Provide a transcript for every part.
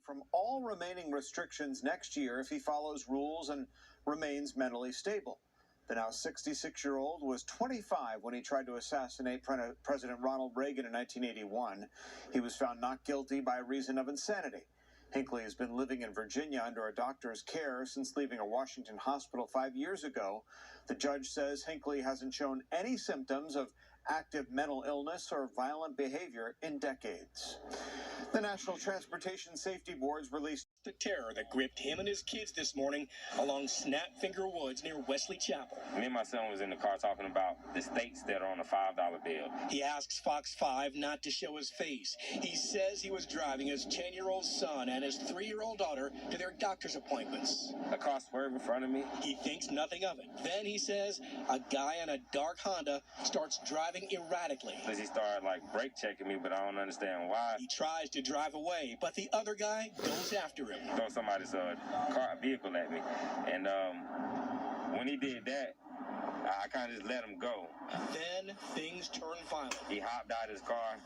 from all remaining restrictions next year if he follows rules and remains mentally stable. The now 66-year-old was 25 when he tried to assassinate President Ronald Reagan in 1981. He was found not guilty by reason of insanity. Hinckley has been living in Virginia under a doctor's care since leaving a Washington hospital 5 years ago. The judge says Hinckley hasn't shown any symptoms of active mental illness or violent behavior in decades. The National Transportation Safety Board's released the terror that gripped him and his kids this morning along Snapfinger Woods near Wesley Chapel. Me and my son was in the car talking about the states that are on a $5 bill. He asks Fox 5 not to show his face. He says he was driving his 10-year-old son and his 3-year-old daughter to their doctor's appointments. A car swerved in front of me. He thinks nothing of it. Then he says a guy in a dark Honda starts driving erratically. He started brake checking me, but I don't understand why. He tries to drive away, but the other guy goes after him. Throw somebody's vehicle at me. And when he did that, I kind of just let him go. Then things turn violent. He hopped out of his car.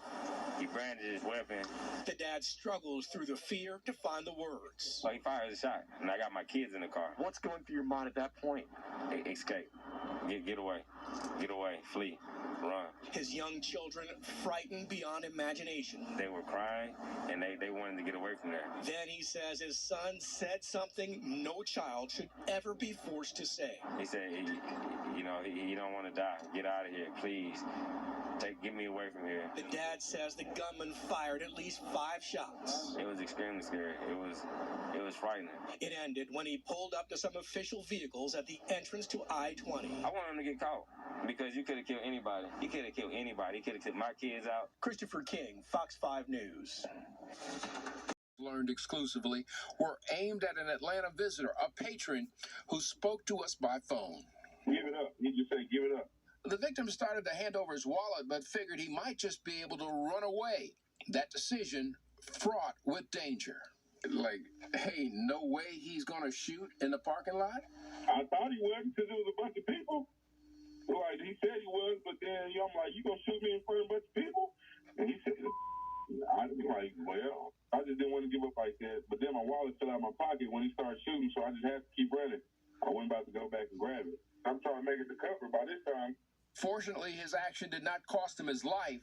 He brandished his weapon. The dad struggles through the fear to find the words. So he fires a shot, and I got my kids in the car. What's going through your mind at that point? Escape. Get away. Get away. Flee. Run. His young children frightened beyond imagination. They were crying, and they wanted to get away from there. Then he says his son said something no child should ever be forced to say. He said, he don't want to die. Get out of here, please. Get me away from here. The dad says the gunman fired at least 5 shots. It was extremely scary. It was frightening. It ended when he pulled up to some official vehicles at the entrance to I-20. I want him to get caught because you could have killed anybody. He could have killed anybody. He could have took my kids out. Christopher King, Fox 5 News. Learned exclusively were aimed at an Atlanta visitor, a patron who spoke to us by phone. Give it up. He just said, give it up. The victim started to hand over his wallet, but figured he might just be able to run away. That decision fraught with danger. Hey, no way he's going to shoot in the parking lot? I thought he was because it was a bunch of people. He said he was, but then I'm like, you going to shoot me in front of a bunch of people? And he said, I was like, well, I just didn't want to give up like that. But then my wallet fell out of my pocket when he started shooting, so I just had to keep running. I wasn't about to go back and grab it. I'm trying to make it to cover by this time. Fortunately, his action did not cost him his life.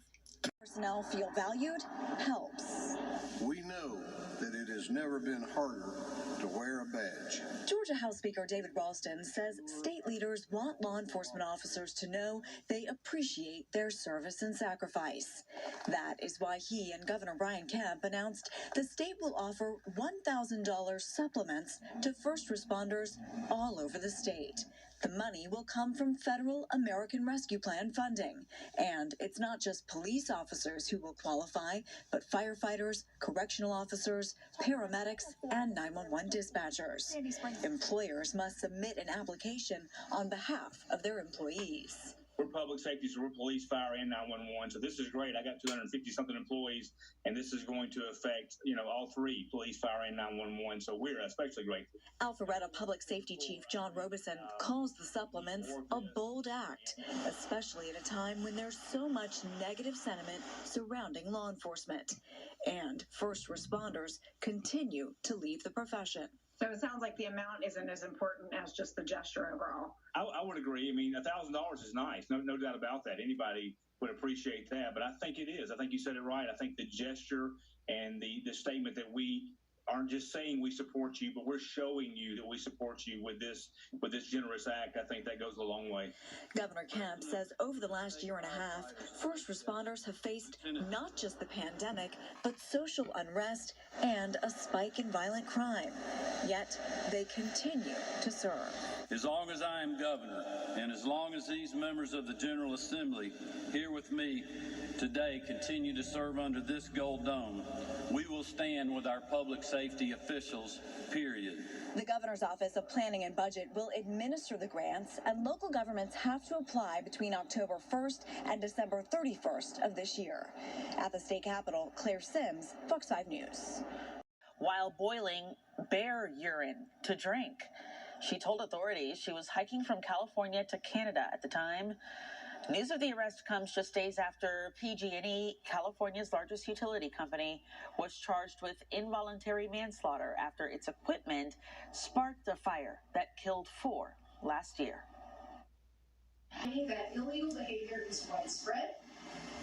Personnel feel valued helps. We know that it has never been harder to wear a badge. Georgia House Speaker David Ralston says state leaders want law enforcement officers to know they appreciate their service and sacrifice. That is why he and Governor Brian Kemp announced the state will offer $1,000 supplements to first responders all over the state. The money will come from federal American Rescue Plan funding. And it's not just police officers who will qualify, but firefighters, correctional officers, paramedics, and 911 dispatchers. Employers must submit an application on behalf of their employees. We're public safety, so we're police, fire, and 911. So this is great. I got 250-something employees, and this is going to affect, all 3, police, fire, and 911. So we're especially grateful. Alpharetta Public Safety Chief John Robeson calls the supplements a bold act, especially at a time when there's so much negative sentiment surrounding law enforcement. And first responders continue to leave the profession. So it sounds like the amount isn't as important as just the gesture overall. I would agree. I mean, $1,000 is nice. No doubt about that. Anybody would appreciate that. But I think it is. I think you said it right. I think the gesture and the statement that we aren't just saying we support you, but we're showing you that we support you with this generous act. I think that goes a long way. Governor Kemp says over the last year and a half, first responders have faced not just the pandemic, but social unrest and a spike in violent crime. Yet they continue to serve. As long as I am governor, and as long as these members of the General Assembly here with me today continue to serve under this gold dome, we will stand with our public safety officials, period. The governor's office of planning and budget will administer the grants, and local governments have to apply between October 1st and December 31st of this year. At the state capitol, Claire Sims, Fox 5 News. While boiling bear urine to drink, she told authorities she was hiking from California to Canada at the time News of the arrest comes just days after PG&E, California's largest utility company, was charged with involuntary manslaughter after its equipment sparked a fire that killed 4 last year. That illegal behavior is widespread,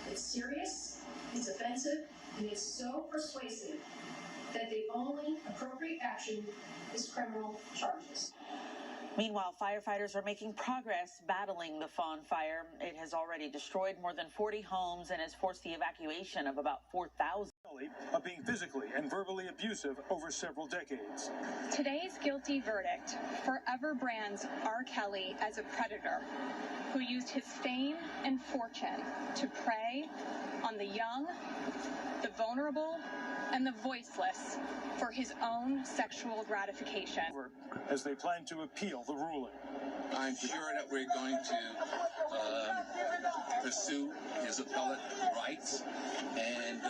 it's serious, it's offensive, and it's so persuasive that the only appropriate action is criminal charges. Meanwhile, firefighters are making progress battling the Fawn fire. It has already destroyed more than 40 homes and has forced the evacuation of about 4,000. Of being physically and verbally abusive over several decades. Today's guilty verdict forever brands R. Kelly as a predator who used his fame and fortune to prey on the young, the vulnerable, and the voiceless for his own sexual gratification. As they plan to appeal the ruling. I'm sure that we're going to pursue his appellate rights, and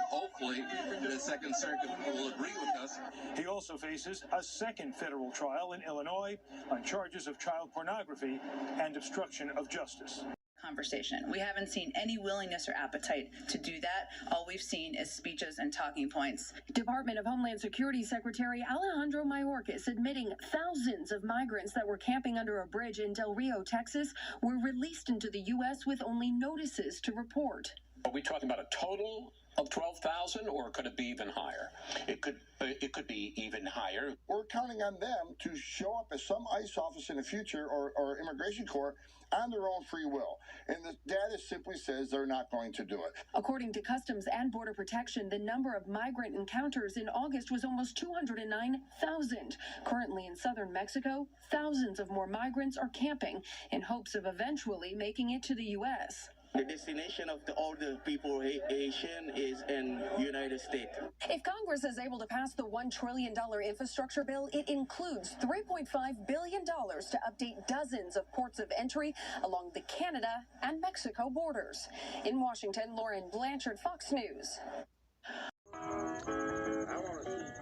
hopefully the Second Circuit will agree with us. He also faces a second federal trial in Illinois on charges of child pornography and obstruction of justice. Conversation. We haven't seen any willingness or appetite to do that. All we've seen is speeches and talking points. Department of Homeland Security Secretary Alejandro Mayorkas admitting thousands of migrants that were camping under a bridge in Del Rio, Texas, were released into the U.S. with only notices to report. Are we talking about a total of 12,000, or could it be even higher? It could be even higher. We're counting on them to show up as some ICE officer in the future or Immigration Corps on their own free will. And the data simply says they're not going to do it. According to Customs and Border Protection, the number of migrant encounters in August was almost 209,000. Currently in southern Mexico, thousands of more migrants are camping in hopes of eventually making it to the U.S. The destination of all the people Haitian is in United States. If Congress is able to pass the $1 trillion infrastructure bill, it includes $3.5 billion to update dozens of ports of entry along the Canada and Mexico borders. In Washington, Lauren Blanchard, Fox News.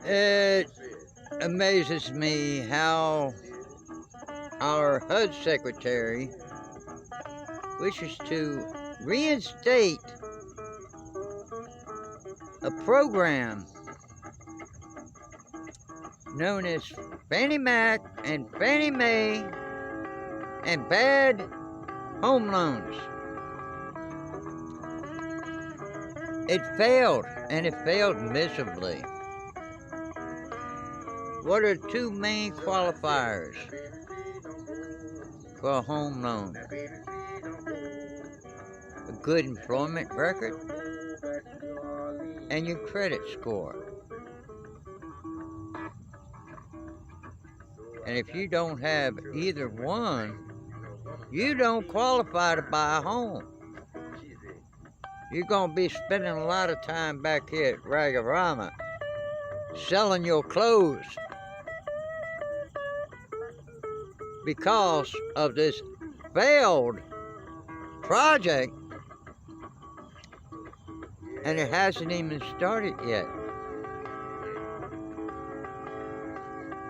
It amazes me how our HUD secretary wishes to reinstate a program known as Fannie Mac and Fannie Mae and bad home loans. It failed, and it failed miserably. What are two main qualifiers for a home loan? A good employment record and your credit score. And if you don't have either one, you don't qualify to buy a home. You're going to be spending a lot of time back here at Ragorama selling your clothes because of this failed project, and it hasn't even started yet.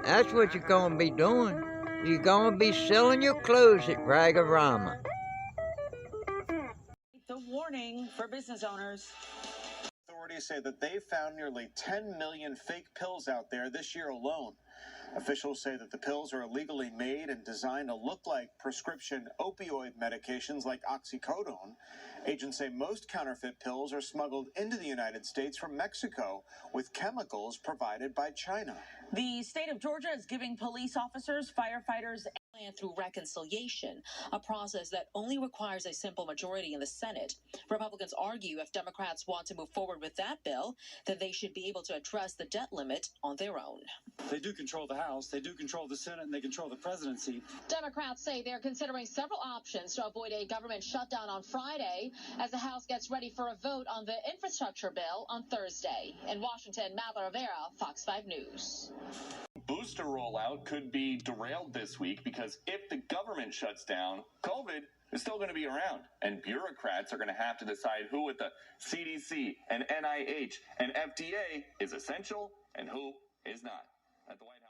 That's what you're going to be doing. You're going to be selling your clothes at Ragorama. The warning for business owners. Authorities say that they found nearly 10 million fake pills out there this year alone. Officials say that the pills are illegally made and designed to look like prescription opioid medications like oxycodone. Agents say most counterfeit pills are smuggled into the United States from Mexico with chemicals provided by China. The state of Georgia is giving police officers, firefighters, plan through reconciliation, a process that only requires a simple majority in the Senate. Republicans argue if Democrats want to move forward with that bill, that they should be able to address the debt limit on their own. They do control the House, they do control the Senate, and they control the presidency. Democrats say they're considering several options to avoid a government shutdown on Friday as the House gets ready for a vote on the infrastructure bill on Thursday. In Washington, Matt Rivera, Fox 5 News. Booster rollout could be derailed this week because if the government shuts down, COVID is still going to be around, and bureaucrats are going to have to decide who at the CDC and NIH and FDA is essential and who is not. At the White House.